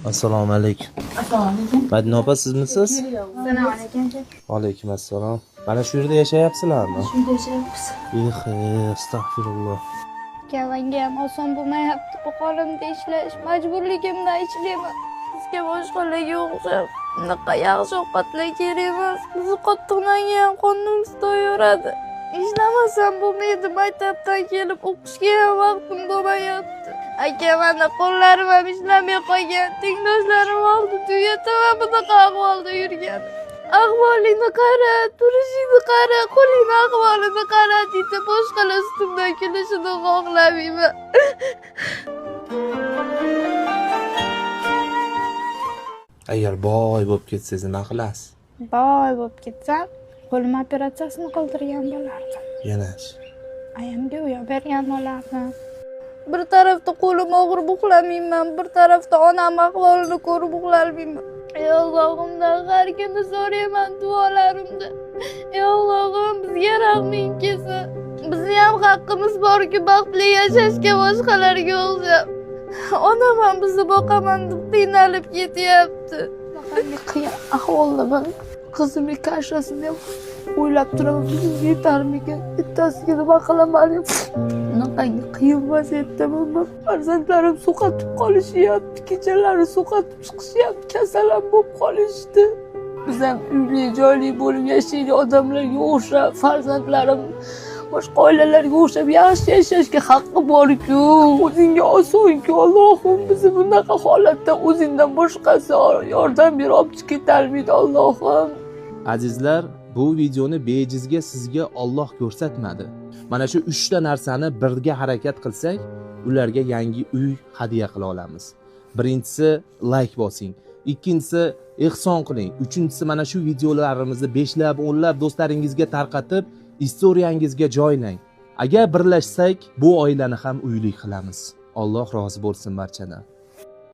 Assalomu alaykum. Assalomu alaykum. Madina opa sizmisiz? Assalomu alaykum. Alaykum assalom. Mana shu yerda yashayapsizlarmi? Shu yerda yashayapmiz. Astagfirulloh. Kavanga ham oson bo'lmayapti. Bu holimda ishlash majburligimdan ishlayman. Sizga boshqalarga o'xshab bunaqa yaxshi ovqatlar kerak emas. Bizni qattiqdan keyin qornimiz to'yaveradi. Ishlamasam bo'lmaydi. Maktabdan kelib o'qishga ham vaqtim bo'lmayapti. Aka mana qo'llarim ham ishlamay qolgan. Tengdoshlarim oldida uyataman bunaqa ahvolda yurgan. Ahvolingni qara, turishingni qara, qo'lingni ahvolini qara deydi. Boshqalar ustimdan kulishini xohlamayman. Agar boy bo'lib ketsangiz nima qilasiz? Boy bo'lib ketsam, qo'lim operatsiyasini qildirgan bo'lardim. Yanachi. Ayamga uyoq bergan bo'lardim. Bir tarafda qo'lim og'rib uxlamayman, bir tarafda onam ahvolini ko'rib uxlamayman. Ey Allohimdan har kuni so'rayman duolarimda. Ey Allohim bizga rahming kelsin. Bizni ham haqqimiz borki baxtli yashashga boshqalarga o'xshab. Onam ham bizni boqaman deb qiynalib ketyapti. Qiyin ahvoldaman. Qizimni kashasini ham o'ylab turaman, bizga yetarmikan? Bittasiga nima qilaman? Bunaqangi qiyin vaziyatdaman. Farzandlarim so'qatib qolishyapti, kechalari so'qatib chiqishyapti, kasal ham bo'lib qolishdi. Biz ham uyli joyli bo'lib yashaydi odamlarga o'xshab, farzandlarim boshqa oilalarga o'xshab yaxshi yashashga haqqi bor-ku. O'zingga osonku, Allohim bizni bunaqa holatda o'zingdan boshqasi yordam berib olib ketolmaydi, Allohim. Azizlar, bu videoni bejizga sizga Alloh ko'rsatmadi. Mana shu 3 ta narsani birga harakat qilsak, ularga yangi uy hadya qila olamiz. Birinchisi like bosing, ikkinchisi ehson qiling, uchinchisi mana shu videolarimizni 5lab, 10lab do'stlaringizga tarqatib, istoriyangizga joylang. Agar birlashsak, bu oilani ham uyli qilamiz. Alloh rozi bo'lsin barchadan.